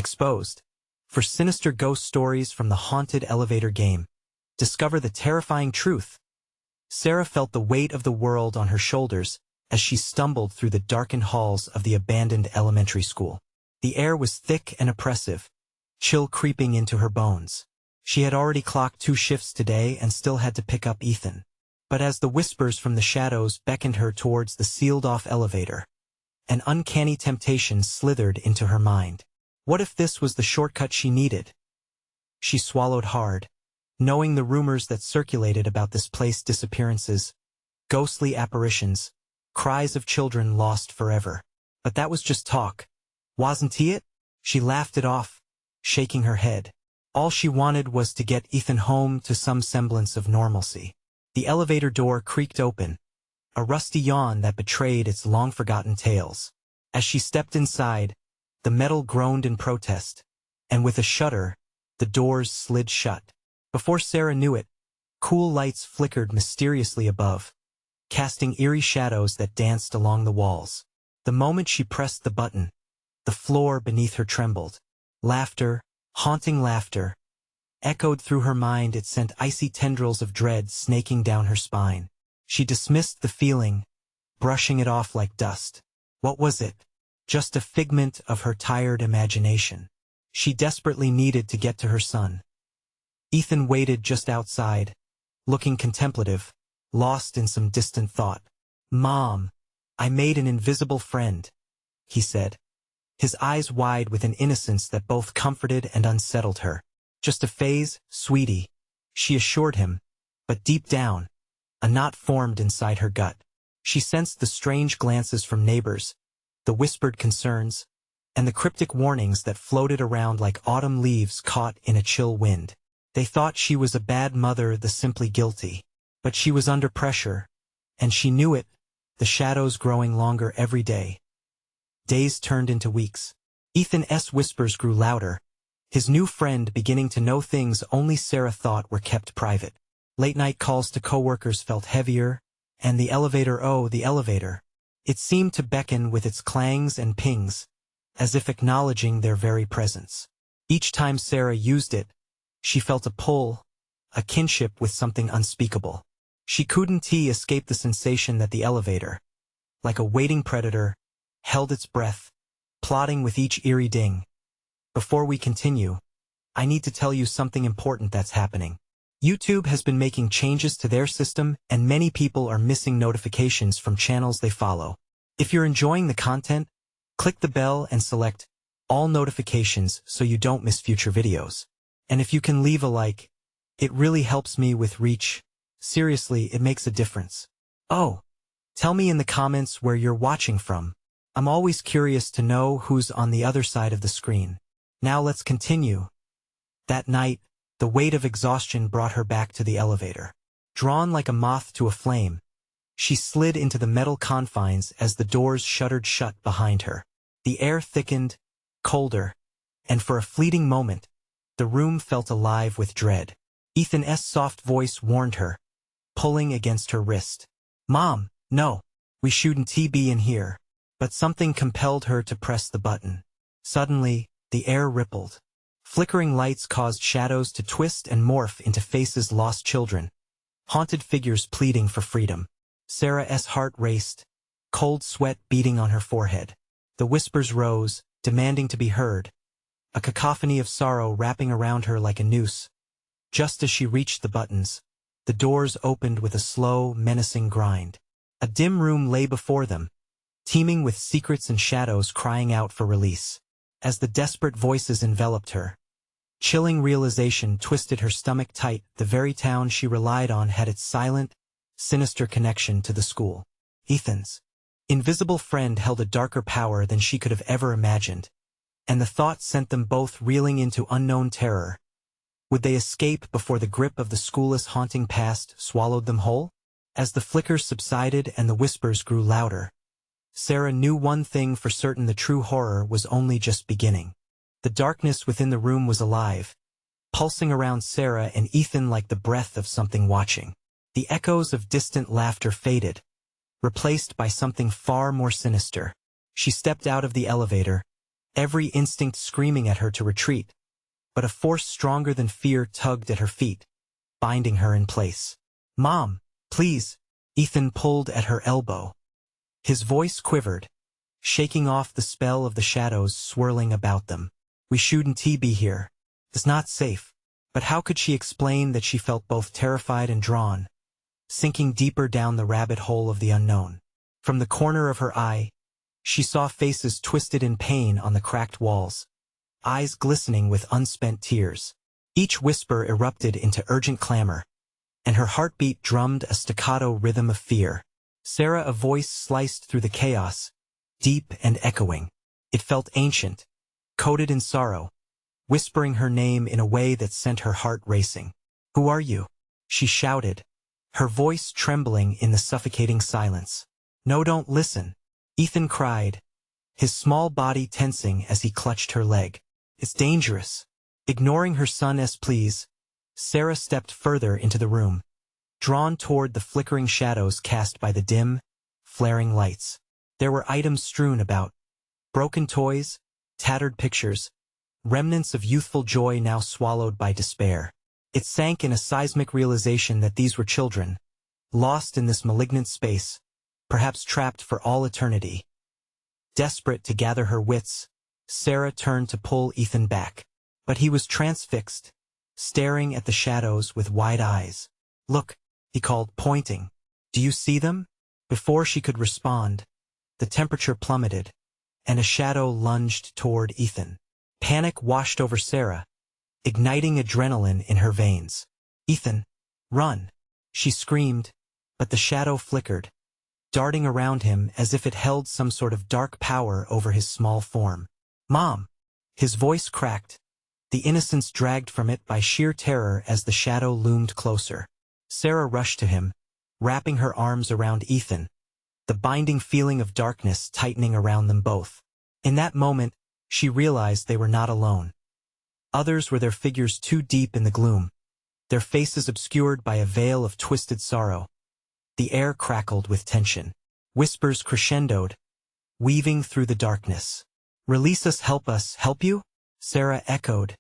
Exposed. For sinister ghost stories from the haunted elevator game, discover the terrifying truth. Sarah felt the weight of the world on her shoulders as she stumbled through the darkened halls of the abandoned elementary school. The air was thick and oppressive, chill creeping into her bones. She had already clocked 2 shifts today and still had to pick up Ethan. But as the whispers from the shadows beckoned her towards the sealed-off elevator, an uncanny temptation slithered into her mind. What if this was the shortcut she needed? She swallowed hard, knowing the rumors that circulated about this place: disappearances, ghostly apparitions, cries of children lost forever. But that was just talk. Wasn't it? She laughed it off, shaking her head. All she wanted was to get Ethan home to some semblance of normalcy. The elevator door creaked open, a rusty yawn that betrayed its long-forgotten tales. As she stepped inside, the metal groaned in protest, and with a shudder, the doors slid shut. Before Sarah knew it, cool lights flickered mysteriously above, casting eerie shadows that danced along the walls. The moment she pressed the button, the floor beneath her trembled. Laughter, haunting laughter, echoed through her mind. It sent icy tendrils of dread snaking down her spine. She dismissed the feeling, brushing it off like dust. What was it? Just a figment of her tired imagination. She desperately needed to get to her son. Ethan waited just outside, looking contemplative, lost in some distant thought. "Mom, I made an invisible friend," he said, his eyes wide with an innocence that both comforted and unsettled her. "Just a phase, sweetie," she assured him, but deep down, a knot formed inside her gut. She sensed the strange glances from neighbors, the whispered concerns, and the cryptic warnings that floated around like autumn leaves caught in a chill wind. They thought she was a bad mother, the simply guilty. But she was under pressure, and she knew it, the shadows growing longer every day. Days turned into weeks. Ethan's whispers grew louder, his new friend beginning to know things only Sarah thought were kept private. Late-night calls to coworkers felt heavier, and the elevator, it seemed to beckon with its clangs and pings, as if acknowledging their very presence. Each time Sarah used it, she felt a pull, a kinship with something unspeakable. She couldn't escape the sensation that the elevator, like a waiting predator, held its breath, plotting with each eerie ding. Before we continue, I need to tell you something important that's happening. YouTube has been making changes to their system, and many people are missing notifications from channels they follow. If you're enjoying the content, click the bell and select all notifications so you don't miss future videos. And if you can leave a like, it really helps me with reach. Seriously, it makes a difference. Oh, tell me in the comments where you're watching from. I'm always curious to know who's on the other side of the screen. Now let's continue. That night, the weight of exhaustion brought her back to the elevator. Drawn like a moth to a flame, she slid into the metal confines as the doors shuttered shut behind her. The air thickened, colder, and for a fleeting moment, the room felt alive with dread. Ethan's soft voice warned her, pulling against her wrist. "Mom, no, we shouldn't be in here." But something compelled her to press the button. Suddenly, the air rippled. Flickering lights caused shadows to twist and morph into faces: lost children, haunted figures pleading for freedom. Sarah's heart raced, cold sweat beating on her forehead. The whispers rose, demanding to be heard, a cacophony of sorrow wrapping around her like a noose. Just as she reached the buttons, the doors opened with a slow, menacing grind. A dim room lay before them, teeming with secrets and shadows crying out for release. As the desperate voices enveloped her, chilling realization twisted her stomach tight. The very town she relied on had its silent, sinister connection to the school. Ethan's invisible friend held a darker power than she could have ever imagined, and the thought sent them both reeling into unknown terror. Would they escape before the grip of the schoolless haunting past swallowed them whole? As the flickers subsided and the whispers grew louder, Sarah knew one thing for certain: the true horror was only just beginning. The darkness within the room was alive, pulsing around Sarah and Ethan like the breath of something watching. The echoes of distant laughter faded, replaced by something far more sinister. She stepped out of the elevator, every instinct screaming at her to retreat, but a force stronger than fear tugged at her feet, binding her in place. "Mom, please," Ethan pulled at her elbow. His voice quivered, shaking off the spell of the shadows swirling about them. "We shouldn't be here. It's not safe." But how could she explain that she felt both terrified and drawn, sinking deeper down the rabbit hole of the unknown? From the corner of her eye, she saw faces twisted in pain on the cracked walls, eyes glistening with unspent tears. Each whisper erupted into urgent clamor, and her heartbeat drummed a staccato rhythm of fear. "Sarah," a voice sliced through the chaos, deep and echoing. It felt ancient, coated in sorrow, whispering her name in a way that sent her heart racing. "Who are you?" she shouted, her voice trembling in the suffocating silence. "No, don't listen," Ethan cried, his small body tensing as he clutched her leg. "It's dangerous." Ignoring her son's pleas, Sarah stepped further into the room, drawn toward the flickering shadows cast by the dim, flaring lights. There were items strewn about, broken toys, tattered pictures, remnants of youthful joy now swallowed by despair. It sank in a seismic realization that these were children, lost in this malignant space, perhaps trapped for all eternity. Desperate to gather her wits, Sarah turned to pull Ethan back. But he was transfixed, staring at the shadows with wide eyes. "Look," he called, pointing. "Do you see them?" Before she could respond, the temperature plummeted, and a shadow lunged toward Ethan. Panic washed over Sarah, igniting adrenaline in her veins. "Ethan, run!" she screamed, but the shadow flickered, darting around him as if it held some sort of dark power over his small form. "Mom!" His voice cracked, the innocence dragged from it by sheer terror as the shadow loomed closer. Sarah rushed to him, wrapping her arms around Ethan, the binding feeling of darkness tightening around them both. In that moment, she realized they were not alone. Others were their figures too deep in the gloom, their faces obscured by a veil of twisted sorrow. The air crackled with tension. Whispers crescendoed, weaving through the darkness. "Release us, help you?" Sarah echoed,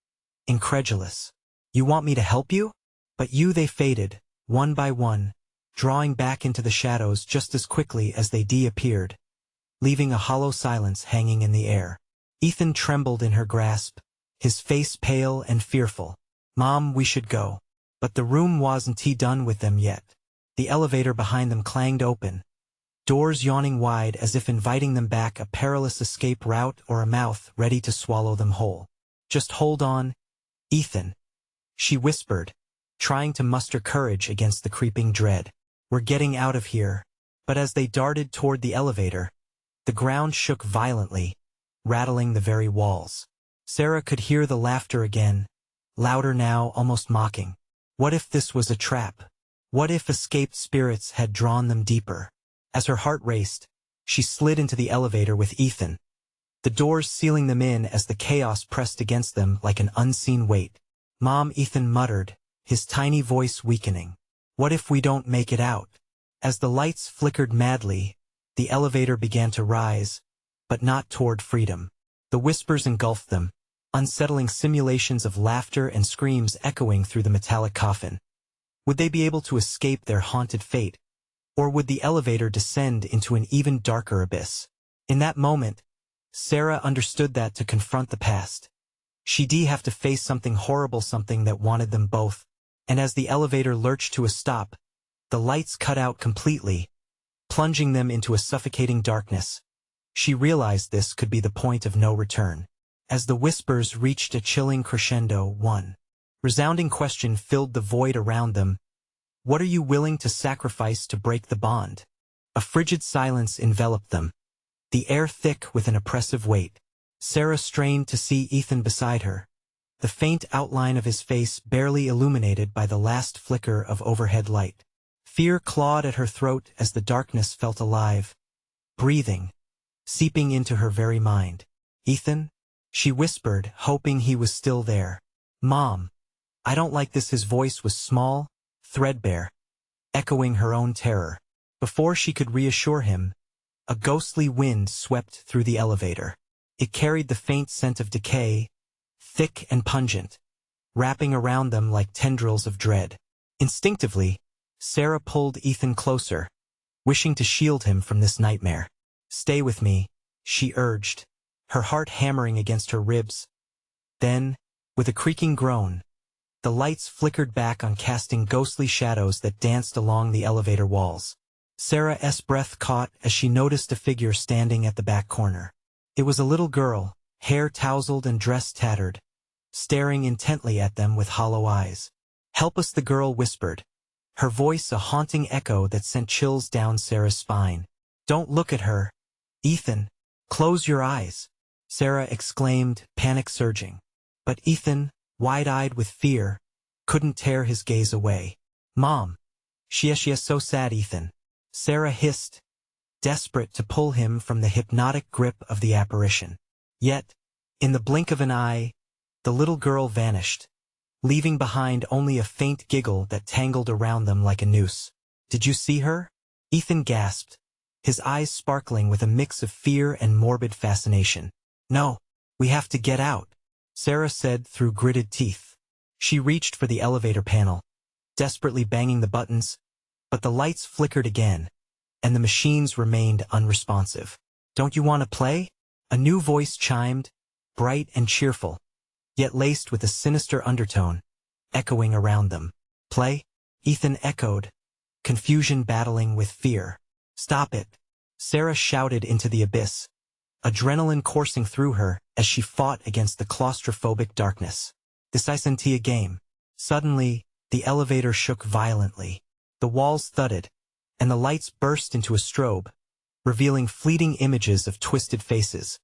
incredulous. "You want me to help you?" But they faded, one by one, drawing back into the shadows just as quickly as they appeared, leaving a hollow silence hanging in the air. Ethan trembled in her grasp, his face pale and fearful. "Mom, we should go." But the room wasn't done with them yet. The elevator behind them clanged open, doors yawning wide as if inviting them back, a perilous escape route or a mouth ready to swallow them whole. "Just hold on, Ethan," she whispered, trying to muster courage against the creeping dread. "We're getting out of here." But as they darted toward the elevator, the ground shook violently, rattling the very walls. Sarah could hear the laughter again, louder now, almost mocking. What if this was a trap? What if escaped spirits had drawn them deeper? As her heart raced, she slid into the elevator with Ethan, the doors sealing them in as the chaos pressed against them like an unseen weight. "Mom," Ethan muttered, his tiny voice weakening. "What if we don't make it out?" As the lights flickered madly, the elevator began to rise, but not toward freedom. The whispers engulfed them, unsettling simulations of laughter and screams echoing through the metallic coffin. Would they be able to escape their haunted fate, or would the elevator descend into an even darker abyss? In that moment, Sarah understood that to confront the past, she'd have to face something horrible, something that wanted them both. And as the elevator lurched to a stop, the lights cut out completely, plunging them into a suffocating darkness. She realized this could be the point of no return. As the whispers reached a chilling crescendo, one resounding question filled the void around them. "What are you willing to sacrifice to break the bond?" A frigid silence enveloped them, the air thick with an oppressive weight. Sarah strained to see Ethan beside her, the faint outline of his face barely illuminated by the last flicker of overhead light. Fear clawed at her throat as the darkness felt alive, breathing, seeping into her very mind. "Ethan?" she whispered, hoping he was still there. "Mom, I don't like this." His voice was small, threadbare, echoing her own terror. Before she could reassure him, a ghostly wind swept through the elevator. It carried the faint scent of decay, thick and pungent, wrapping around them like tendrils of dread. Instinctively, Sarah pulled Ethan closer, wishing to shield him from this nightmare. "Stay with me," she urged, her heart hammering against her ribs. Then, with a creaking groan, the lights flickered back on, casting ghostly shadows that danced along the elevator walls. Sarah's breath caught as she noticed a figure standing at the back corner. It was a little girl, hair tousled and dress tattered, staring intently at them with hollow eyes. "Help us," the girl whispered, her voice a haunting echo that sent chills down Sarah's spine. "Don't look at her, Ethan. Close your eyes," Sarah exclaimed, panic surging. But Ethan, wide-eyed with fear, couldn't tear his gaze away. "Mom, she is so sad, Ethan," Sarah hissed, desperate to pull him from the hypnotic grip of the apparition. Yet, in the blink of an eye, the little girl vanished, leaving behind only a faint giggle that tangled around them like a noose. "Did you see her?" Ethan gasped, his eyes sparkling with a mix of fear and morbid fascination. "No, we have to get out," Sarah said through gritted teeth. She reached for the elevator panel, desperately banging the buttons, but the lights flickered again, and the machines remained unresponsive. "Don't you want to play?" A new voice chimed, bright and cheerful, yet laced with a sinister undertone, echoing around them. "Play?" Ethan echoed, confusion battling with fear. "Stop it," Sarah shouted into the abyss, adrenaline coursing through her as she fought against the claustrophobic darkness. "This isn't a game." Suddenly, the elevator shook violently. The walls thudded, and the lights burst into a strobe, revealing fleeting images of twisted faces,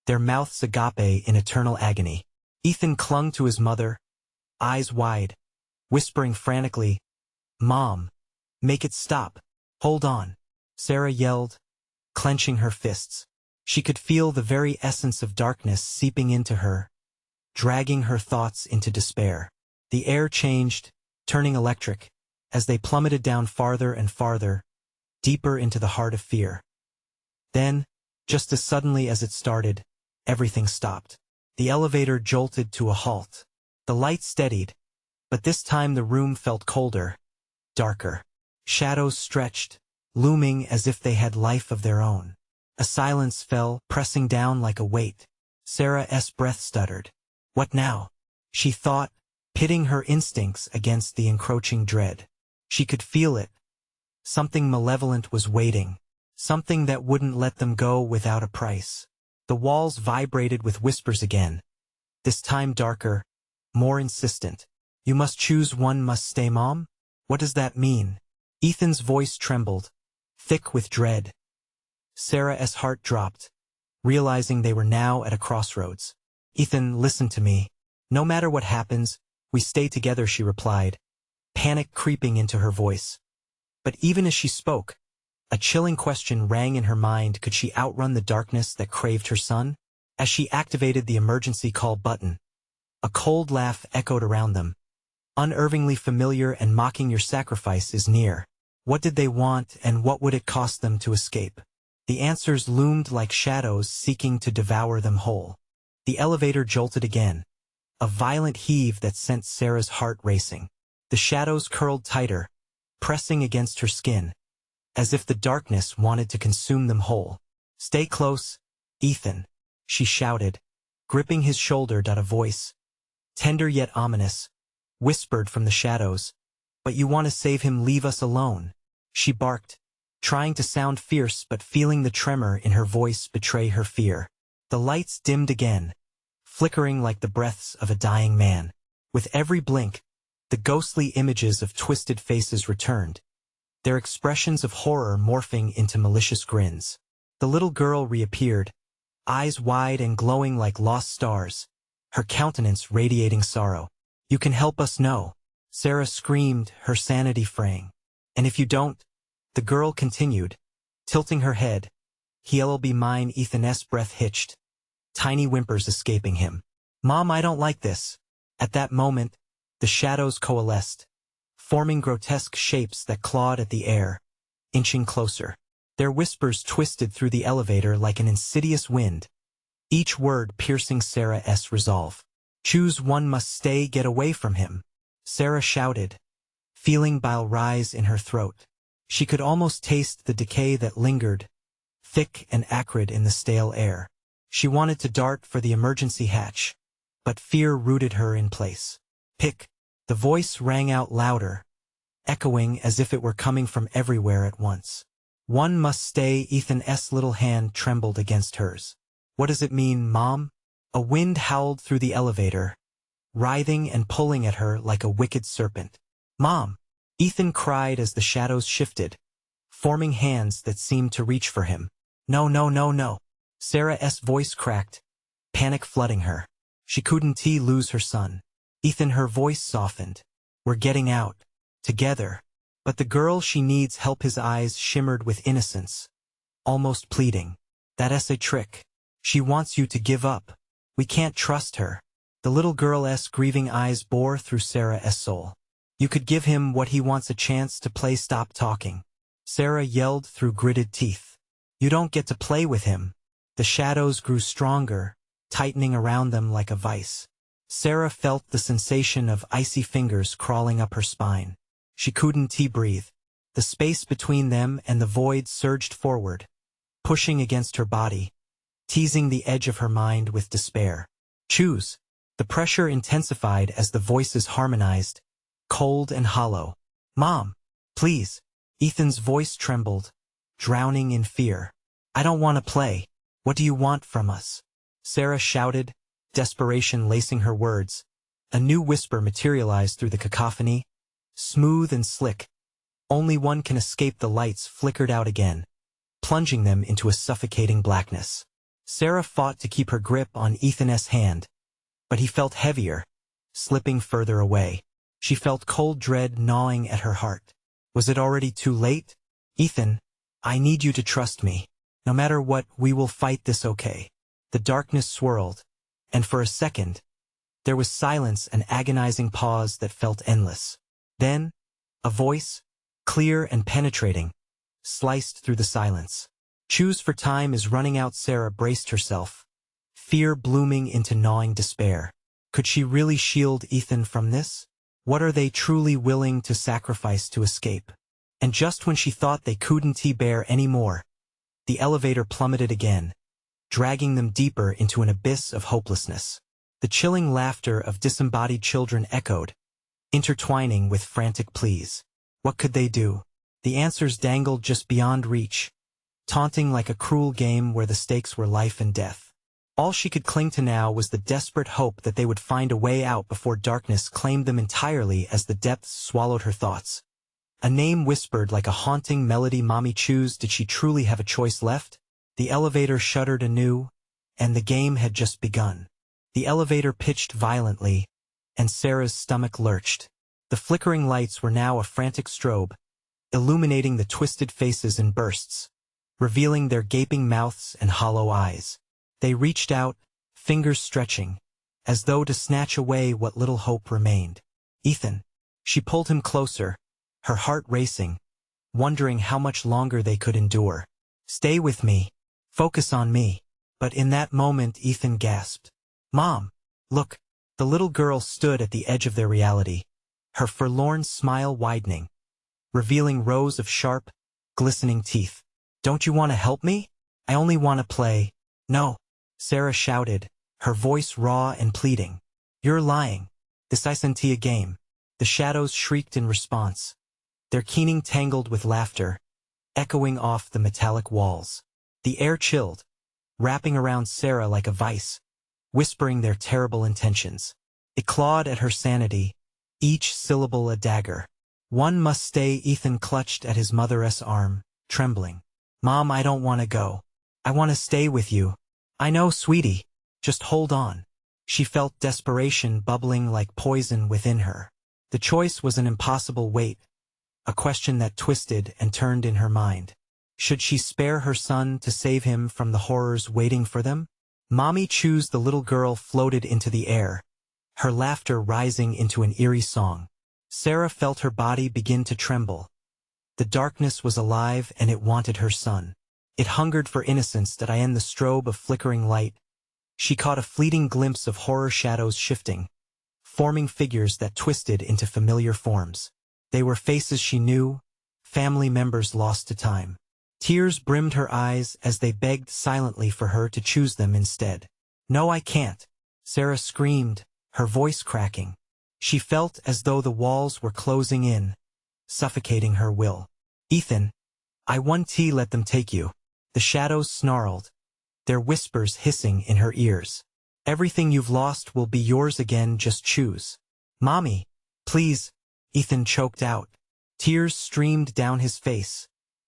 their mouths agape in eternal agony. Ethan clung to his mother, eyes wide, whispering frantically, "Mom, make it stop. Hold on," Sarah yelled, clenching her fists. She could feel the very essence of darkness seeping into her, dragging her thoughts into despair. The air changed, turning electric, as they plummeted down farther and farther, deeper into the heart of fear. Then, just as suddenly as it started, everything stopped. The elevator jolted to a halt. The lights steadied, but this time the room felt colder, darker. Shadows stretched, looming as if they had life of their own. A silence fell, pressing down like a weight. Sarah's breath stuttered. What now? She thought, pitting her instincts against the encroaching dread. She could feel it. Something malevolent was waiting, something that wouldn't let them go without a price. The walls vibrated with whispers again, this time darker, more insistent. "You must choose one, must stay, Mom?" "What does that mean?" Ethan's voice trembled, thick with dread. Sarah's heart dropped, realizing they were now at a crossroads. "Ethan, listen to me. No matter what happens, we stay together," she replied, panic creeping into her voice. But even as she spoke, a chilling question rang in her mind: could she outrun the darkness that craved her son? As she activated the emergency call button, a cold laugh echoed around them. "Unnervingly familiar and mocking, your sacrifice is near." What did they want, and what would it cost them to escape? The answers loomed like shadows seeking to devour them whole. The elevator jolted again, a violent heave that sent Sarah's heart racing. The shadows curled tighter, pressing against her skin, as if the darkness wanted to consume them whole. "Stay close, Ethan," she shouted, gripping his shoulder. A voice, tender yet ominous, whispered from the shadows. "But you want to save him, leave us alone," she barked, trying to sound fierce but feeling the tremor in her voice betray her fear. The lights dimmed again, flickering like the breaths of a dying man. With every blink, the ghostly images of twisted faces returned, their expressions of horror morphing into malicious grins. The little girl reappeared, eyes wide and glowing like lost stars, her countenance radiating sorrow. "You can help us, no," Sarah screamed, her sanity fraying. "And if you don't," the girl continued, tilting her head, "he'll be mine." Ethan's breath hitched, tiny whimpers escaping him. "Mom, I don't like this." At that moment, the shadows coalesced, forming grotesque shapes that clawed at the air, inching closer. Their whispers twisted through the elevator like an insidious wind, each word piercing Sarah's resolve. Choose one, must stay, get away from him, Sarah shouted, feeling bile rise in her throat. She could almost taste the decay that lingered, thick and acrid in the stale air. She wanted to dart for the emergency hatch, but fear rooted her in place. Pick! The voice rang out louder, echoing as if it were coming from everywhere at once. One must stay. Ethan's little hand trembled against hers. What does it mean, Mom? A wind howled through the elevator, writhing and pulling at her like a wicked serpent. Mom! Ethan cried as the shadows shifted, forming hands that seemed to reach for him. No, no, no, no. Sarah's voice cracked, panic flooding her. She couldn't lose her son. Ethan, her voice softened. We're getting out. Together. But the girl she needs help. His eyes shimmered with innocence, almost pleading. That's a trick. She wants you to give up. We can't trust her. The little girl's grieving eyes bore through Sarah's soul. You could give him what he wants, a chance to play. Stop talking, Sarah yelled through gritted teeth. You don't get to play with him. The shadows grew stronger, tightening around them like a vice. Sarah felt the sensation of icy fingers crawling up her spine. She couldn't breathe. The space between them and the void surged forward, pushing against her body, teasing the edge of her mind with despair. Choose. The pressure intensified as the voices harmonized, cold and hollow. Mom, please. Ethan's voice trembled, drowning in fear. I don't want to play. What do you want from us? Sarah shouted, desperation lacing her words. A new whisper materialized through the cacophony, smooth and slick. Only one can escape. The lights flickered out again, plunging them into a suffocating blackness. Sarah fought to keep her grip on Ethan's hand, but he felt heavier, slipping further away. She felt cold dread gnawing at her heart. Was it already too late? Ethan, I need you to trust me. No matter what, we will fight this, okay? The darkness swirled, and for a second, there was silence, an agonizing pause that felt endless. Then, a voice, clear and penetrating, sliced through the silence. Choose, for time is running out. Sarah braced herself, fear blooming into gnawing despair. Could she really shield Ethan from this? What are they truly willing to sacrifice to escape? And just when she thought they couldn't bear any more, the elevator plummeted again, dragging them deeper into an abyss of hopelessness. The chilling laughter of disembodied children echoed, intertwining with frantic pleas. What could they do? The answers dangled just beyond reach, taunting like a cruel game where the stakes were life and death. All she could cling to now was the desperate hope that they would find a way out before darkness claimed them entirely. As the depths swallowed her thoughts, a name whispered like a haunting melody. Mommy, choose. Did she truly have a choice left? The elevator shuddered anew, and the game had just begun. The elevator pitched violently, and Sarah's stomach lurched. The flickering lights were now a frantic strobe, illuminating the twisted faces in bursts, revealing their gaping mouths and hollow eyes. They reached out, fingers stretching, as though to snatch away what little hope remained. Ethan. She pulled him closer, her heart racing, wondering how much longer they could endure. Stay with me. Focus on me. But in that moment Ethan gasped. Mom! Look! The little girl stood at the edge of their reality, her forlorn smile widening, revealing rows of sharp, glistening teeth. Don't you want to help me? I only want to play. No! Sarah shouted, her voice raw and pleading. You're lying. This isn't a game. The shadows shrieked in response, their keening tangled with laughter, echoing off the metallic walls. The air chilled, wrapping around Sarah like a vice, whispering their terrible intentions. It clawed at her sanity, each syllable a dagger. One must stay. Ethan clutched at his mother's arm, trembling. Mom, I don't want to go. I want to stay with you. I know, sweetie. Just hold on. She felt desperation bubbling like poison within her. The choice was an impossible weight, a question that twisted and turned in her mind. Should she spare her son to save him from the horrors waiting for them? Mommy, choose. The little girl floated into the air, her laughter rising into an eerie song. Sarah felt her body begin to tremble. The darkness was alive and it wanted her son. It hungered for innocence that in the strobe of flickering light, She caught a fleeting glimpse of horror shadows shifting, forming figures that twisted into familiar forms. They were faces she knew, family members lost to time. Tears brimmed her eyes as they begged silently for her to choose them instead. "No, I can't," Sarah screamed, her voice cracking. She felt as though the walls were closing in, suffocating her will. "Ethan, I won't let them take you." The shadows snarled, their whispers hissing in her ears. "Everything you've lost will be yours again, just choose." "Mommy, please," Ethan choked out. Tears streamed down his face,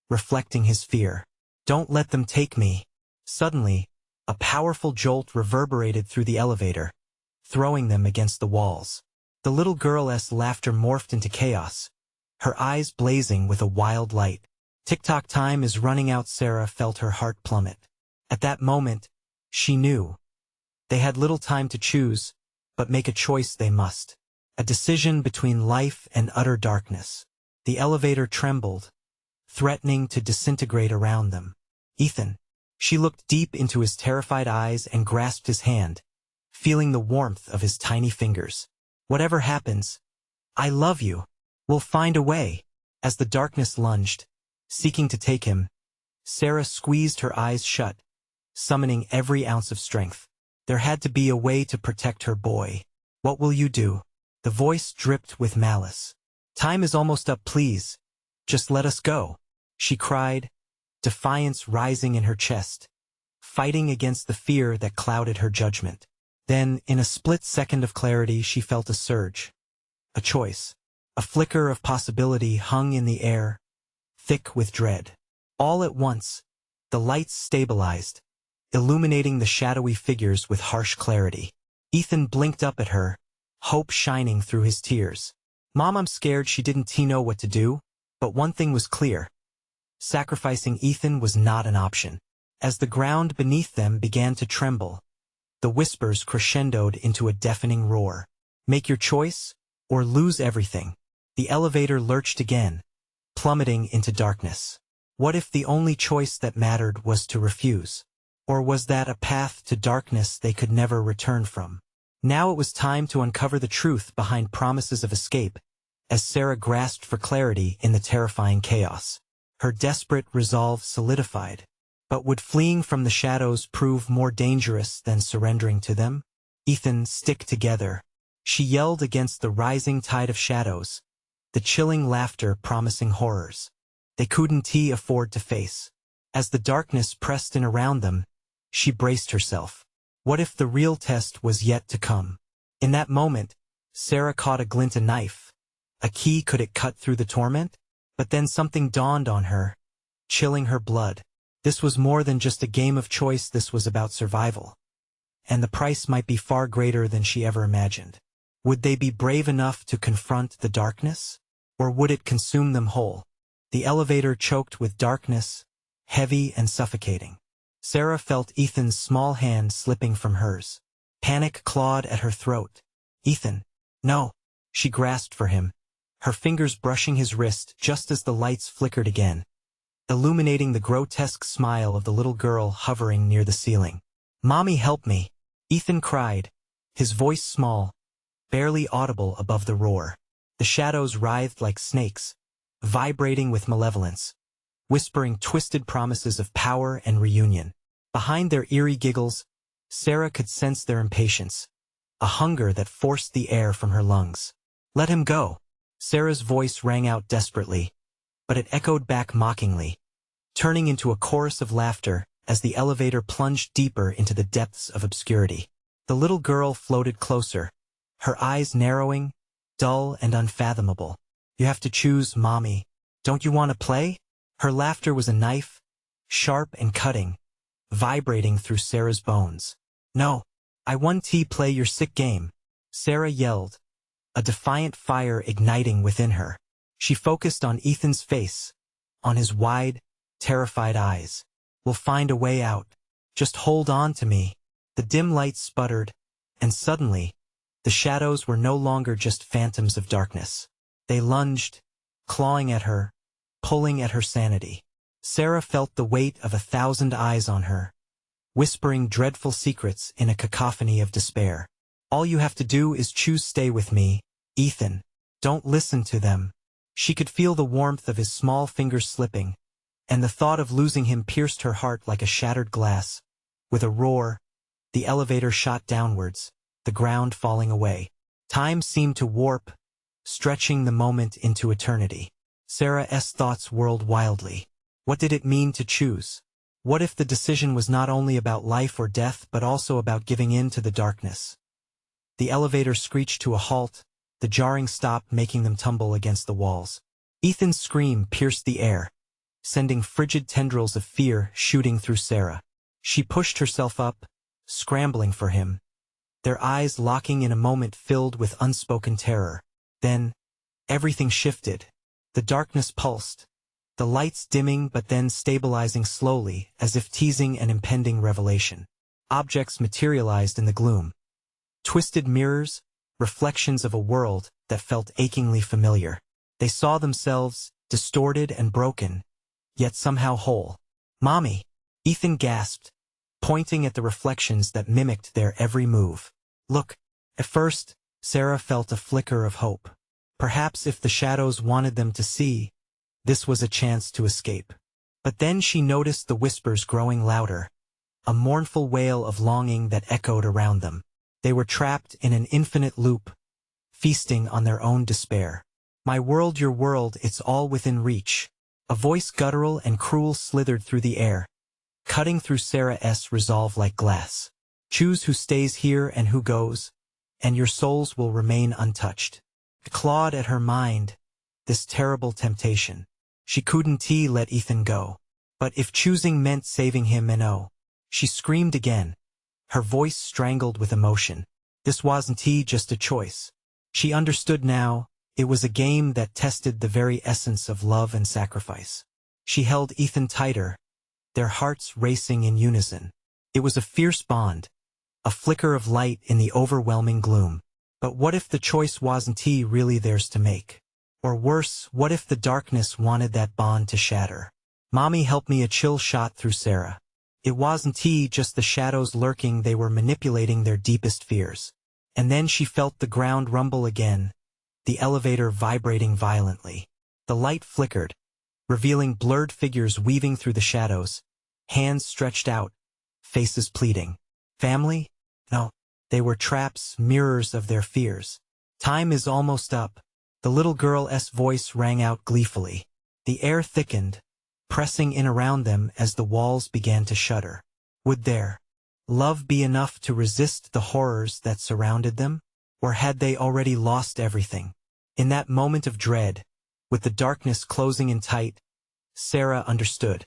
reflecting his fear. "Don't let them take me." Suddenly, a powerful jolt reverberated through the elevator, throwing them against the walls. The little girl's laughter morphed into chaos, her eyes blazing with a wild light. "Tick-tock, time is running out." Sarah felt her heart plummet. At that moment, she knew. They had little time to choose, but make a choice they must. A decision between life and utter darkness. The elevator trembled, threatening to disintegrate around them. "Ethan." She looked deep into his terrified eyes and grasped his hand, feeling the warmth of his tiny fingers. "Whatever happens, I love you. We'll find a way." As the darkness lunged, seeking to take him, Sarah squeezed her eyes shut, summoning every ounce of strength. There had to be a way to protect her boy. "What will you do?" The voice dripped with malice. "Time is almost up, please. Just let us go," she cried, defiance rising in her chest, fighting against the fear that clouded her judgment. Then, in a split second of clarity, she felt a surge. A choice. A flicker of possibility hung in the air, thick with dread. All at once, the lights stabilized, illuminating the shadowy figures with harsh clarity. Ethan blinked up at her, hope shining through his tears. "Mom, I'm scared." She didn't know what to do, but one thing was clear. Sacrificing Ethan was not an option. As the ground beneath them began to tremble, the whispers crescendoed into a deafening roar. "Make your choice, or lose everything." The elevator lurched again, plummeting into darkness. What if the only choice that mattered was to refuse? Or was that a path to darkness they could never return from? Now it was time to uncover the truth behind promises of escape, as Sarah grasped for clarity in the terrifying chaos. Her desperate resolve solidified. But would fleeing from the shadows prove more dangerous than surrendering to them? "Ethan, stick together." She yelled against the rising tide of shadows, the chilling laughter promising horrors they couldn't afford to face. As the darkness pressed in around them, she braced herself. What if the real test was yet to come? In that moment, Sarah caught a glint of knife. A key. Could it cut through the torment? But then something dawned on her, chilling her blood. This was more than just a game of choice. This was about survival. And the price might be far greater than she ever imagined. Would they be brave enough to confront the darkness? Or would it consume them whole? The elevator choked with darkness, heavy and suffocating. Sarah felt Ethan's small hand slipping from hers. Panic clawed at her throat. "Ethan, no!" She grasped for him, her fingers brushing his wrist just as the lights flickered again, illuminating the grotesque smile of the little girl hovering near the ceiling. "Mommy, help me!" Ethan cried, his voice small, barely audible above the roar. The shadows writhed like snakes, vibrating with malevolence, whispering twisted promises of power and reunion. Behind their eerie giggles, Sarah could sense their impatience, a hunger that forced the air from her lungs. "Let him go!" Sarah's voice rang out desperately, but it echoed back mockingly, turning into a chorus of laughter as the elevator plunged deeper into the depths of obscurity. The little girl floated closer, her eyes narrowing, dull and unfathomable. "You have to choose, Mommy. Don't you want to play?" Her laughter was a knife, sharp and cutting, vibrating through Sarah's bones. "No, I won't play your sick game," Sarah yelled, a defiant fire igniting within her. She focused on Ethan's face, on his wide, terrified eyes. "We'll find a way out. Just hold on to me." The dim light sputtered, and suddenly, the shadows were no longer just phantoms of darkness. They lunged, clawing at her, pulling at her sanity. Sarah felt the weight of 1,000 eyes on her, whispering dreadful secrets in a cacophony of despair. All you have to do is choose stay with me, Ethan. Don't listen to them. She could feel the warmth of his small fingers slipping, and the thought of losing him pierced her heart like a shattered glass. With a roar, the elevator shot downwards, the ground falling away. Time seemed to warp, stretching the moment into eternity. Sarah's thoughts whirled wildly. What did it mean to choose? What if the decision was not only about life or death but also about giving in to the darkness? The elevator screeched to a halt, the jarring stop making them tumble against the walls. Ethan's scream pierced the air, sending frigid tendrils of fear shooting through Sarah. She pushed herself up, scrambling for him, their eyes locking in a moment filled with unspoken terror. Then, everything shifted. The darkness pulsed, the lights dimming but then stabilizing slowly as if teasing an impending revelation. Objects materialized in the gloom. Twisted mirrors, reflections of a world that felt achingly familiar. They saw themselves, distorted and broken, yet somehow whole. "Mommy!" Ethan gasped, pointing at the reflections that mimicked their every move. "Look." At first, Sarah felt a flicker of hope. Perhaps if the shadows wanted them to see, this was a chance to escape. But then she noticed the whispers growing louder, a mournful wail of longing that echoed around them. They were trapped in an infinite loop, feasting on their own despair. "My world, your world, it's all within reach." A voice guttural and cruel slithered through the air, cutting through Sarah's resolve like glass. "Choose who stays here and who goes, and your souls will remain untouched." It clawed at her mind, this terrible temptation. She couldn't let Ethan go. But if choosing meant saving him, she screamed again, her voice strangled with emotion. This wasn't just a choice. She understood now, it was a game that tested the very essence of love and sacrifice. She held Ethan tighter, their hearts racing in unison. It was a fierce bond, a flicker of light in the overwhelming gloom. But what if the choice wasn't really theirs to make? Or worse, what if the darkness wanted that bond to shatter? "Mommy, help me!" A chill shot through Sarah. It wasn't just the shadows lurking, they were manipulating their deepest fears. And then she felt the ground rumble again, the elevator vibrating violently. The light flickered, revealing blurred figures weaving through the shadows, hands stretched out, faces pleading. Family? No. They were traps, mirrors of their fears. "Time is almost up." The little girl's voice rang out gleefully. The air thickened, pressing in around them as the walls began to shudder. Would their love be enough to resist the horrors that surrounded them? Or had they already lost everything? In that moment of dread, with the darkness closing in tight, Sarah understood.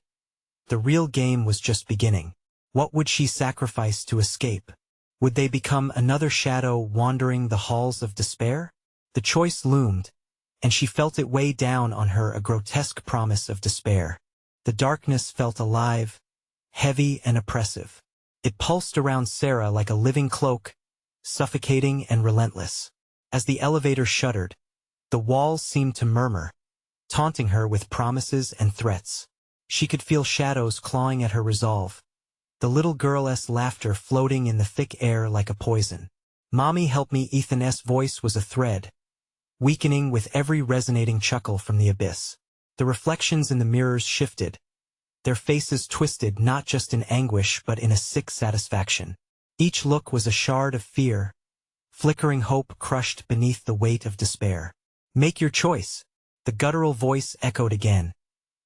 The real game was just beginning. What would she sacrifice to escape? Would they become another shadow wandering the halls of despair? The choice loomed, and she felt it weigh down on her, a grotesque promise of despair. The darkness felt alive, heavy and oppressive. It pulsed around Sarah like a living cloak, suffocating and relentless. As the elevator shuddered, the walls seemed to murmur, taunting her with promises and threats. She could feel shadows clawing at her resolve, the little girl's laughter floating in the thick air like a poison. "Mommy, help me!" Ethan's voice was a thread, weakening with every resonating chuckle from the abyss. The reflections in the mirrors shifted, their faces twisted not just in anguish but in a sick satisfaction. Each look was a shard of fear, flickering hope crushed beneath the weight of despair. "Make your choice!" The guttural voice echoed again,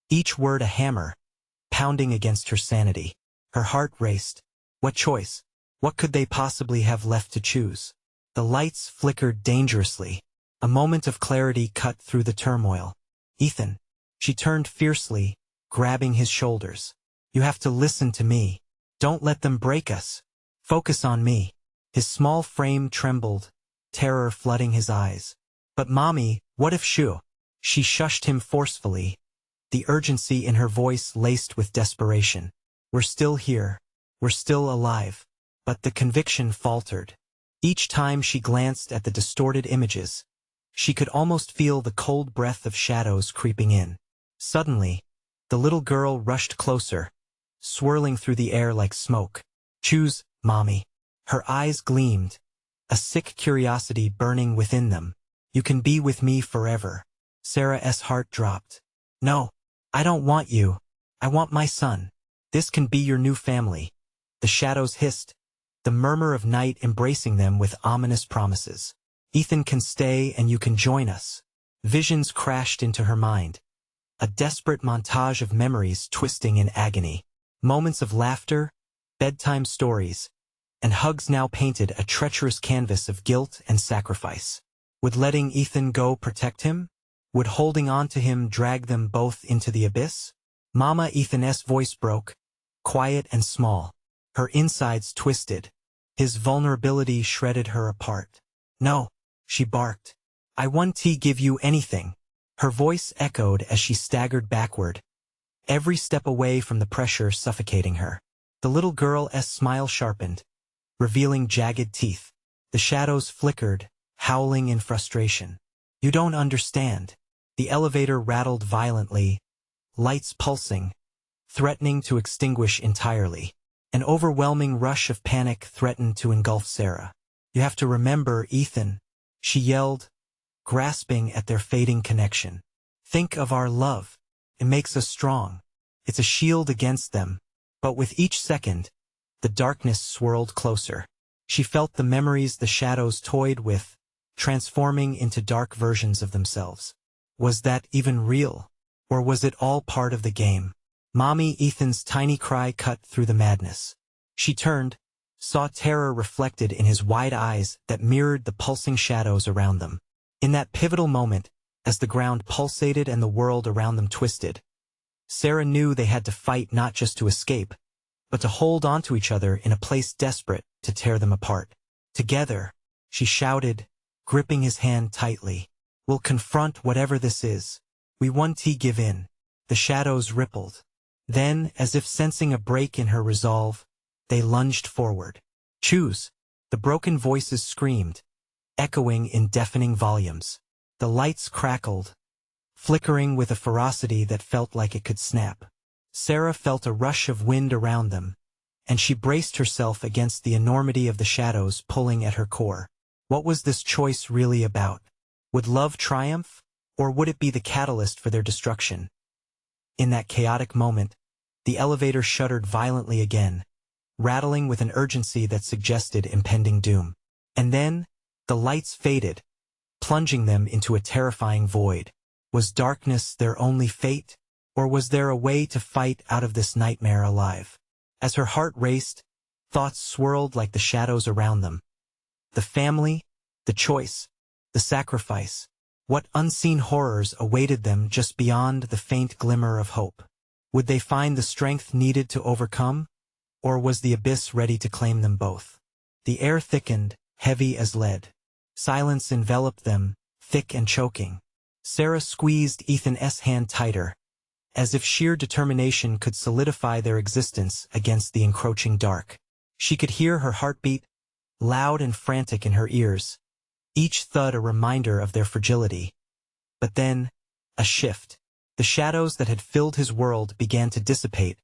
each word a hammer, pounding against her sanity. Her heart raced. What choice? What could they possibly have left to choose? The lights flickered dangerously. A moment of clarity cut through the turmoil. "Ethan." She turned fiercely, grabbing his shoulders. "You have to listen to me. Don't let them break us. Focus on me." His small frame trembled, terror flooding his eyes. "But Mommy, what if She shushed him forcefully, the urgency in her voice laced with desperation. "We're still here. We're still alive." But the conviction faltered. Each time she glanced at the distorted images, she could almost feel the cold breath of shadows creeping in. Suddenly, the little girl rushed closer, swirling through the air like smoke. Choose, Mommy. Her eyes gleamed, a sick curiosity burning within them. You can be with me forever. Sarah's heart dropped. No, I don't want you. I want my son. This can be your new family. The shadows hissed, the murmur of night embracing them with ominous promises. Ethan can stay and you can join us. Visions crashed into her mind. A desperate montage of memories twisting in agony. Moments of laughter, bedtime stories, and hugs now painted a treacherous canvas of guilt and sacrifice. Would letting Ethan go protect him? Would holding on to him drag them both into the abyss? Mama Ethan's voice broke, quiet and small. Her insides twisted. His vulnerability shredded her apart. No, she barked. I won't give you anything. Her voice echoed as she staggered backward, every step away from the pressure suffocating her. The little girl's smile sharpened, revealing jagged teeth. The shadows flickered, howling in frustration. You don't understand. The elevator rattled violently, lights pulsing, threatening to extinguish entirely. An overwhelming rush of panic threatened to engulf Sarah. You have to remember, Ethan, she yelled, grasping at their fading connection. Think of our love. It makes us strong. It's a shield against them. But with each second, the darkness swirled closer. She felt the memories the shadows toyed with, transforming into dark versions of themselves. Was that even real? Or was it all part of the game? Mommy Ethan's tiny cry cut through the madness. She turned, saw terror reflected in his wide eyes that mirrored the pulsing shadows around them. In that pivotal moment, as the ground pulsated and the world around them twisted, Sarah knew they had to fight not just to escape, but to hold on to each other in a place desperate to tear them apart. Together, she shouted, gripping his hand tightly. We'll confront whatever this is. We won't give in. The shadows rippled. Then, as if sensing a break in her resolve, they lunged forward. Choose. The broken voices screamed, echoing in deafening volumes. The lights crackled, flickering with a ferocity that felt like it could snap. Sarah felt a rush of wind around them, and she braced herself against the enormity of the shadows pulling at her core. What was this choice really about? Would love triumph, or would it be the catalyst for their destruction? In that chaotic moment, the elevator shuddered violently again, rattling with an urgency that suggested impending doom. And then, the lights faded, plunging them into a terrifying void. Was darkness their only fate, or was there a way to fight out of this nightmare alive? As her heart raced, thoughts swirled like the shadows around them. The family, the choice, the sacrifice. What unseen horrors awaited them just beyond the faint glimmer of hope? Would they find the strength needed to overcome, or was the abyss ready to claim them both? The air thickened, heavy as lead. Silence enveloped them, thick and choking. Sarah squeezed Ethan's hand tighter, as if sheer determination could solidify their existence against the encroaching dark. She could hear her heartbeat, loud and frantic in her ears, each thud a reminder of their fragility. But then, a shift. The shadows that had filled his world began to dissipate,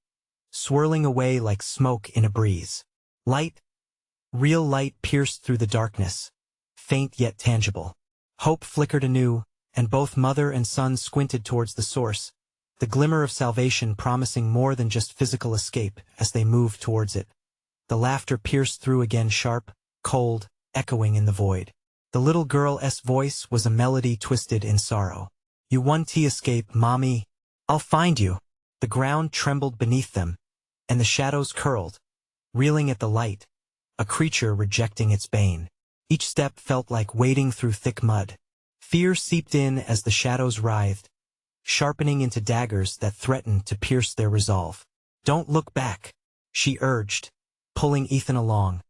swirling away like smoke in a breeze. Light, real light pierced through the darkness, faint yet tangible. Hope flickered anew, and both mother and son squinted towards the source, the glimmer of salvation promising more than just physical escape as they moved towards it. The laughter pierced through again, sharp, cold, echoing in the void. The little girl's voice was a melody twisted in sorrow. You won't escape, Mommy. I'll find you. The ground trembled beneath them, and the shadows curled, reeling at the light, a creature rejecting its bane. Each step felt like wading through thick mud. Fear seeped in as the shadows writhed, sharpening into daggers that threatened to pierce their resolve. Don't look back, she urged, pulling Ethan along.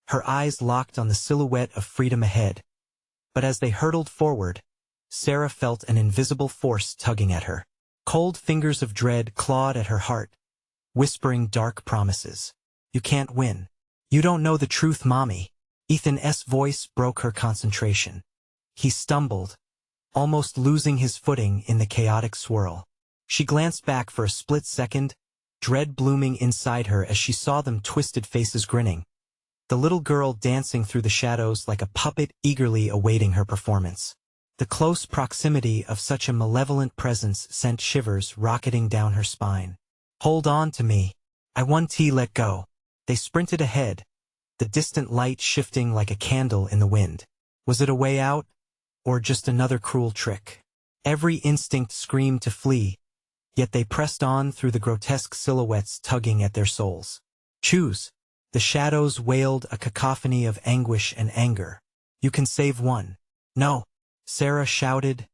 Her eyes locked on the silhouette of freedom ahead. But as they hurtled forward, Sarah felt an invisible force tugging at her. Cold fingers of dread clawed at her heart, whispering dark promises. You can't win. You don't know the truth, Mommy. Ethan's voice broke her concentration. He stumbled, almost losing his footing in the chaotic swirl. She glanced back for a split second, dread blooming inside her as she saw them twisted faces grinning. The little girl dancing through the shadows like a puppet eagerly awaiting her performance. The close proximity of such a malevolent presence sent shivers rocketing down her spine. "Hold on to me. I want to let go." They sprinted ahead, the distant light shifting like a candle in the wind. Was it a way out, or just another cruel trick? Every instinct screamed to flee, yet they pressed on through the grotesque silhouettes tugging at their souls. "Choose." The shadows wailed a cacophony of anguish and anger. "You can save one." "No," Sarah shouted,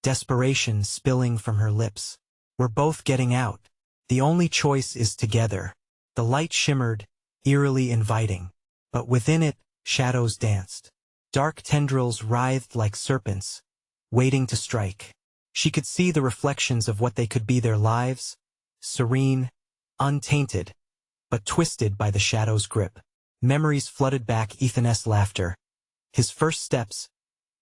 desperation spilling from her lips. "We're both getting out. The only choice is together." The light shimmered, eerily inviting, but within it, shadows danced. Dark tendrils writhed like serpents, waiting to strike. She could see the reflections of what they could be, their lives, serene, untainted, but twisted by the shadow's grip. Memories flooded back Ethan's laughter, his first steps,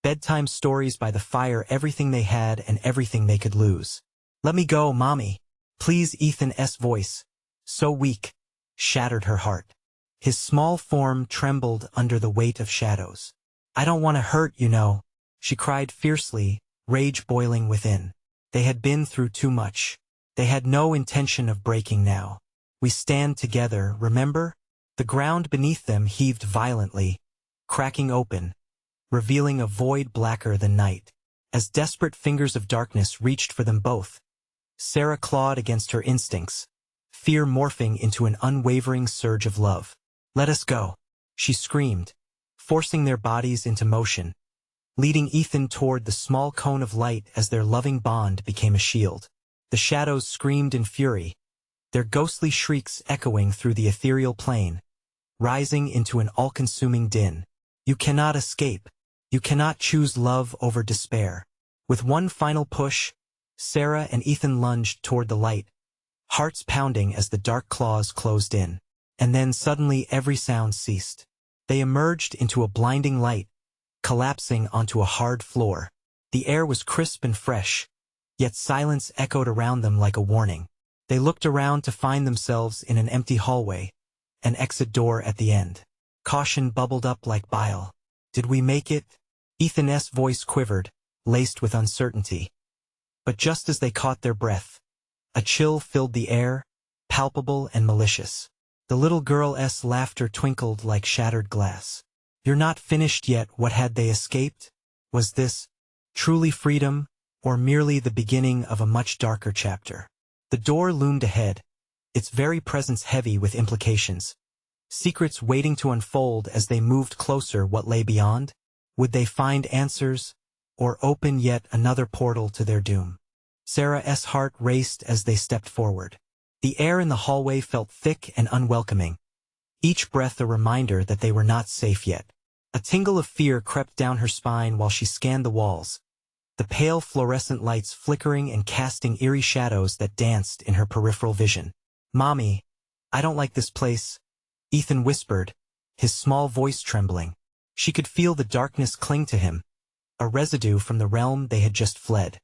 bedtime stories by the fire, everything they had and everything they could lose. "Let me go, Mommy. Please." Ethan's voice, so weak, shattered her heart. His small form trembled under the weight of shadows. "I don't want to hurt you, know," she cried fiercely, rage boiling within. They had been through too much. They had no intention of breaking now. "We stand together, remember?" The ground beneath them heaved violently, cracking open, revealing a void blacker than night. As desperate fingers of darkness reached for them both, Sarah clawed against her instincts, fear morphing into an unwavering surge of love. "Let us go," she screamed, forcing their bodies into motion, leading Ethan toward the small cone of light as their loving bond became a shield. The shadows screamed in fury, their ghostly shrieks echoing through the ethereal plane, rising into an all-consuming din. "You cannot escape. You cannot choose love over despair." With one final push, Sarah and Ethan lunged toward the light, hearts pounding as the dark claws closed in. And then suddenly every sound ceased. They emerged into a blinding light, collapsing onto a hard floor. The air was crisp and fresh, yet silence echoed around them like a warning. They looked around to find themselves in an empty hallway, an exit door at the end. Caution bubbled up like bile. "Did we make it?" Ethan's voice quivered, laced with uncertainty. But just as they caught their breath, a chill filled the air, palpable and malicious. The little girl's laughter twinkled like shattered glass. "You're not finished yet." What had they escaped? Was this truly freedom, or merely the beginning of a much darker chapter? The door loomed ahead, its very presence heavy with implications. Secrets waiting to unfold as they moved closer. What lay beyond? Would they find answers, or open yet another portal to their doom? Sarah's heart raced as they stepped forward. The air in the hallway felt thick and unwelcoming, each breath a reminder that they were not safe yet. A tingle of fear crept down her spine while she scanned the walls, the pale fluorescent lights flickering and casting eerie shadows that danced in her peripheral vision. "Mommy, I don't like this place," Ethan whispered, his small voice trembling. She could feel the darkness cling to him, a residue from the realm they had just fled.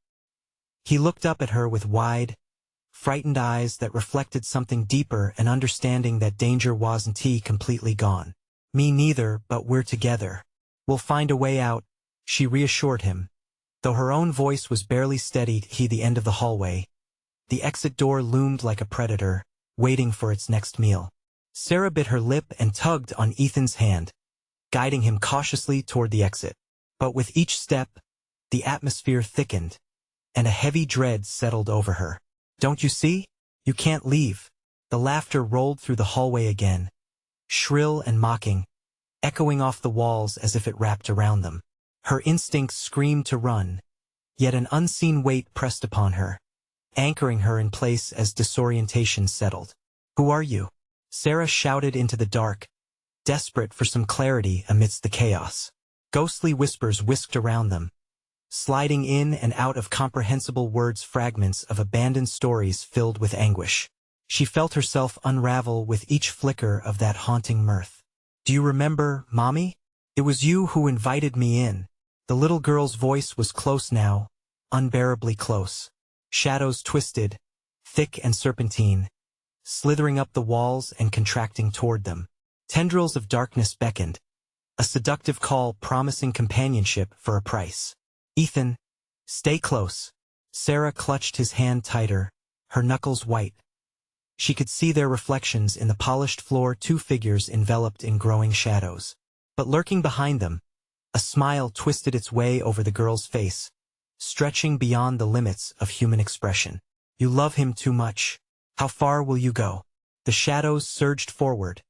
He looked up at her with wide, frightened eyes that reflected something deeper, an understanding that danger wasn't completely gone. "Me neither, but we're together. We'll find a way out," she reassured him. Though her own voice was barely steady, the end of the hallway. The exit door loomed like a predator, waiting for its next meal. Sarah bit her lip and tugged on Ethan's hand, guiding him cautiously toward the exit. But with each step, the atmosphere thickened, and a heavy dread settled over her. "Don't you see? You can't leave." The laughter rolled through the hallway again, shrill and mocking, echoing off the walls as if it wrapped around them. Her instincts screamed to run, yet an unseen weight pressed upon her, anchoring her in place as disorientation settled. "Who are you?" Sarah shouted into the dark, desperate for some clarity amidst the chaos. Ghostly whispers whisked around them, sliding in and out of comprehensible words, fragments of abandoned stories filled with anguish. She felt herself unravel with each flicker of that haunting mirth. "Do you remember, Mommy? It was you who invited me in." The little girl's voice was close now, unbearably close. Shadows twisted, thick and serpentine, slithering up the walls and contracting toward them. Tendrils of darkness beckoned, a seductive call promising companionship for a price. Ethan, stay close. Sarah clutched his hand tighter, her knuckles white. She could see their reflections in the polished floor, two figures enveloped in growing shadows. But lurking behind them, a smile twisted its way over the girl's face, stretching beyond the limits of human expression. You love him too much. How far will you go? The shadows surged forward,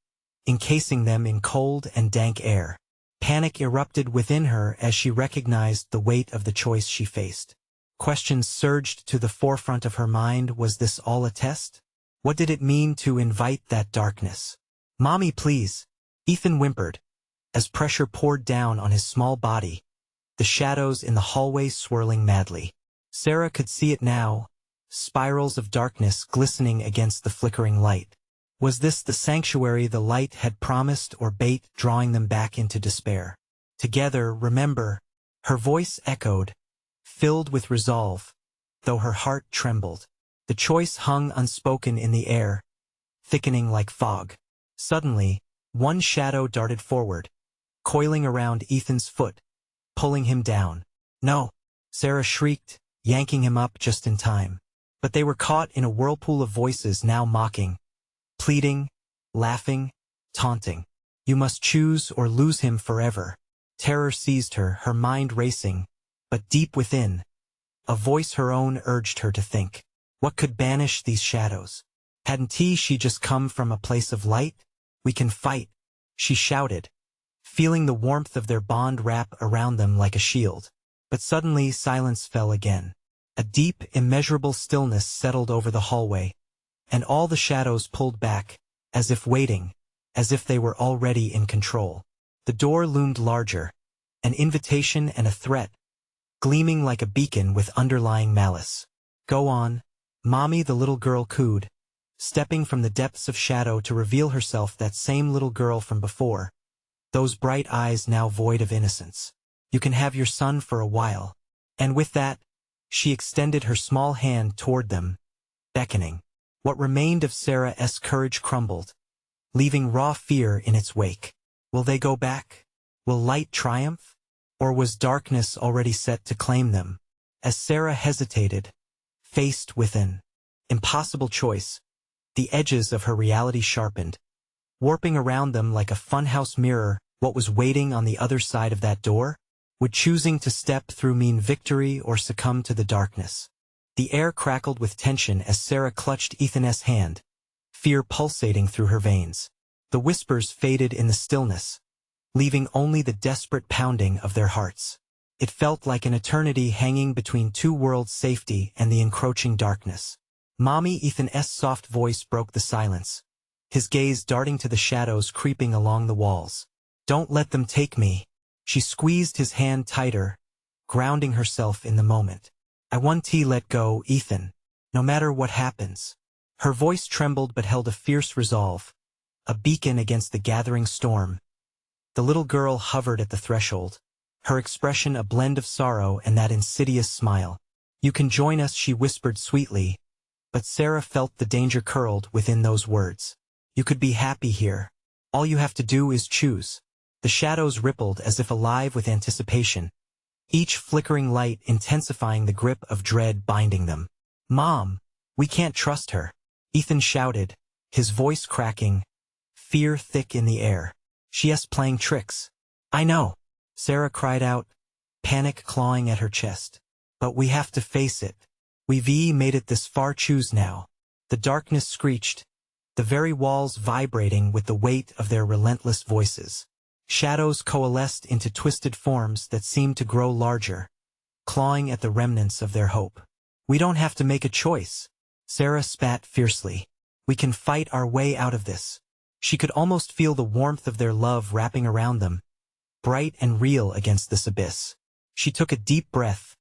encasing them in cold and dank air. Panic erupted within her as she recognized the weight of the choice she faced. Questions surged to the forefront of her mind. Was this all a test? What did it mean to invite that darkness? Mommy, please, Ethan whimpered, as pressure poured down on his small body, the shadows in the hallway swirling madly. Sarah could see it now, spirals of darkness glistening against the flickering light. Was this the sanctuary the light had promised, or bait drawing them back into despair? Together, remember, her voice echoed, filled with resolve, though her heart trembled. The choice hung unspoken in the air, thickening like fog. Suddenly, one shadow darted forward, coiling around Ethan's foot, pulling him down. No! Sarah shrieked, yanking him up just in time. But they were caught in a whirlpool of voices now mocking, pleading, laughing, taunting. You must choose or lose him forever. Terror seized her, her mind racing, but deep within, a voice her own urged her to think. What could banish these shadows? Hadn't she just come from a place of light? We can fight, she shouted, feeling the warmth of their bond wrap around them like a shield. But suddenly silence fell again. A deep, immeasurable stillness settled over the hallway, and all the shadows pulled back, as if waiting, as if they were already in control. The door loomed larger, an invitation and a threat, gleaming like a beacon with underlying malice. Go on, Mommy, the little girl cooed, stepping from the depths of shadow to reveal herself, that same little girl from before, those bright eyes now void of innocence. You can have your son for a while. And with that, she extended her small hand toward them, beckoning. What remained of Sarah's courage crumbled, leaving raw fear in its wake. Will they go back? Will light triumph? Or was darkness already set to claim them? As Sarah hesitated, faced with an impossible choice, the edges of her reality sharpened, warping around them like a funhouse mirror. What was waiting on the other side of that door? Would choosing to step through mean victory or succumb to the darkness? The air crackled with tension as Sarah clutched Ethan's hand, fear pulsating through her veins. The whispers faded in the stillness, leaving only the desperate pounding of their hearts. It felt like an eternity hanging between two worlds, safety and the encroaching darkness. Mommy, Ethan's soft voice broke the silence, his gaze darting to the shadows creeping along the walls. Don't let them take me. She squeezed his hand tighter, grounding herself in the moment. I want to let go, Ethan, no matter what happens. Her voice trembled but held a fierce resolve, a beacon against the gathering storm. The little girl hovered at the threshold, her expression a blend of sorrow and that insidious smile. You can join us, she whispered sweetly, but Sarah felt the danger curled within those words. You could be happy here. All you have to do is choose. The shadows rippled as if alive with anticipation, each flickering light intensifying the grip of dread binding them. Mom, we can't trust her, Ethan shouted, his voice cracking, fear thick in the air. She's playing tricks. I know, Sarah cried out, panic clawing at her chest. But we have to face it. We've made it this far, choose now. The darkness screeched, the very walls vibrating with the weight of their relentless voices. Shadows coalesced into twisted forms that seemed to grow larger, clawing at the remnants of their hope. We don't have to make a choice, Sarah spat fiercely. We can fight our way out of this. She could almost feel the warmth of their love wrapping around them, bright and real against this abyss. She took a deep breath,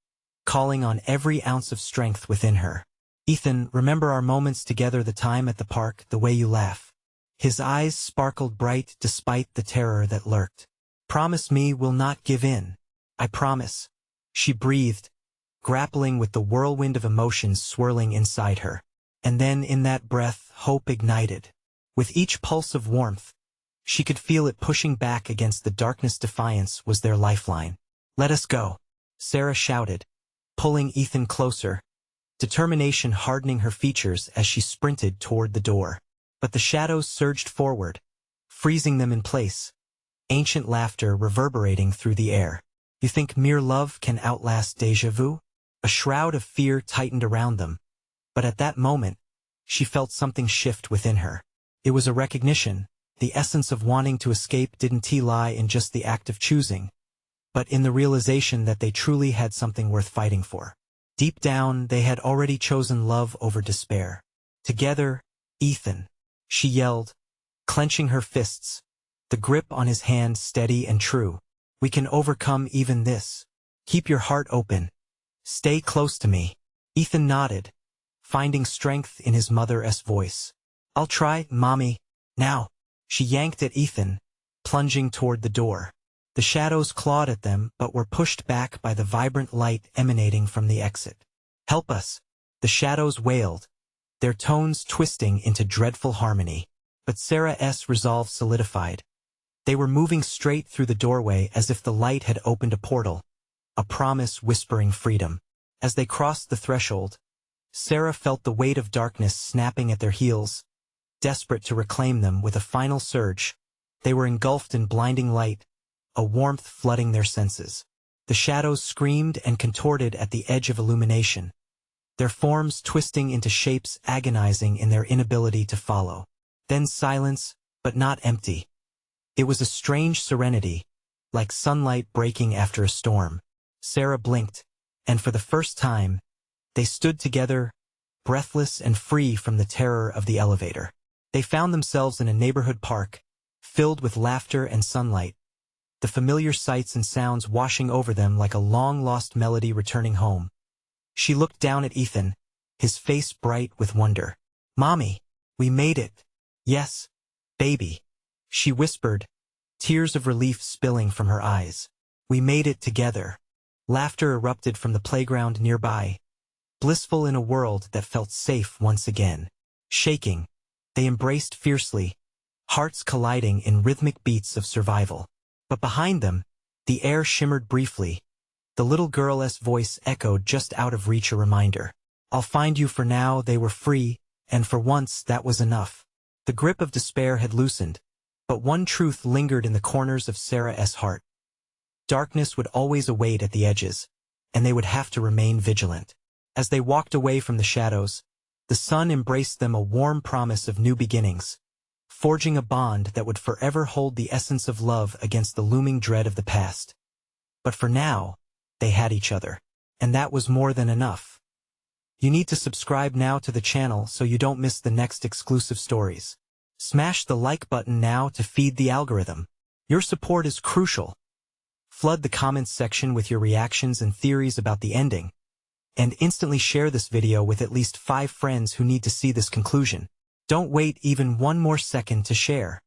calling on every ounce of strength within her. Ethan, remember our moments together, the time at the park, the way you laugh. His eyes sparkled bright despite the terror that lurked. Promise me we'll not give in. I promise, she breathed, grappling with the whirlwind of emotions swirling inside her. And then in that breath, hope ignited. With each pulse of warmth, she could feel it pushing back against the darkness. Defiance was their lifeline. "Let us go," Sarah shouted, pulling Ethan closer, determination hardening her features as she sprinted toward the door. But the shadows surged forward, freezing them in place, ancient laughter reverberating through the air. "You think mere love can outlast déjà vu?" A shroud of fear tightened around them, but at that moment, she felt something shift within her. It was a recognition. The essence of wanting to escape didn't lie in just the act of choosing, but in the realization that they truly had something worth fighting for. Deep down, they had already chosen love over despair. "Together, Ethan," she yelled, clenching her fists, the grip on his hand steady and true. "We can overcome even this. Keep your heart open. Stay close to me." Ethan nodded, finding strength in his mother's voice. "I'll try, Mommy. Now." She yanked at Ethan, plunging toward the door. The shadows clawed at them but were pushed back by the vibrant light emanating from the exit. "Help us," the shadows wailed, their tones twisting into dreadful harmony. But Sarah's resolve solidified. They were moving straight through the doorway as if the light had opened a portal, a promise whispering freedom. As they crossed the threshold, Sarah felt the weight of darkness snapping at their heels. Desperate to reclaim them with a final surge, they were engulfed in blinding light, a warmth flooding their senses. The shadows screamed and contorted at the edge of illumination, their forms twisting into shapes agonizing in their inability to follow. Then silence, but not empty. It was a strange serenity, like sunlight breaking after a storm. Sarah blinked, and for the first time, they stood together, breathless and free from the terror of the elevator. They found themselves in a neighborhood park, filled with laughter and sunlight, the familiar sights and sounds washing over them like a long-lost melody returning home. She looked down at Ethan, his face bright with wonder. "Mommy, we made it." "Yes, baby," she whispered, tears of relief spilling from her eyes. "We made it together." Laughter erupted from the playground nearby, blissful in a world that felt safe once again. Shaking, they embraced fiercely, hearts colliding in rhythmic beats of survival. But behind them, the air shimmered briefly. The little girl's voice echoed just out of reach, a reminder. "I'll find you." For now, they were free, and for once that was enough. The grip of despair had loosened, but one truth lingered in the corners of Sarah's heart. Darkness would always await at the edges, and they would have to remain vigilant. As they walked away from the shadows, the sun embraced them, a warm promise of new beginnings, forging a bond that would forever hold the essence of love against the looming dread of the past. But for now, they had each other, and that was more than enough. You need to subscribe now to the channel so you don't miss the next exclusive stories. Smash the like button now to feed the algorithm. Your support is crucial. Flood the comments section with your reactions and theories about the ending, and instantly share this video with at least 5 friends who need to see this conclusion. Don't wait even one more second to share.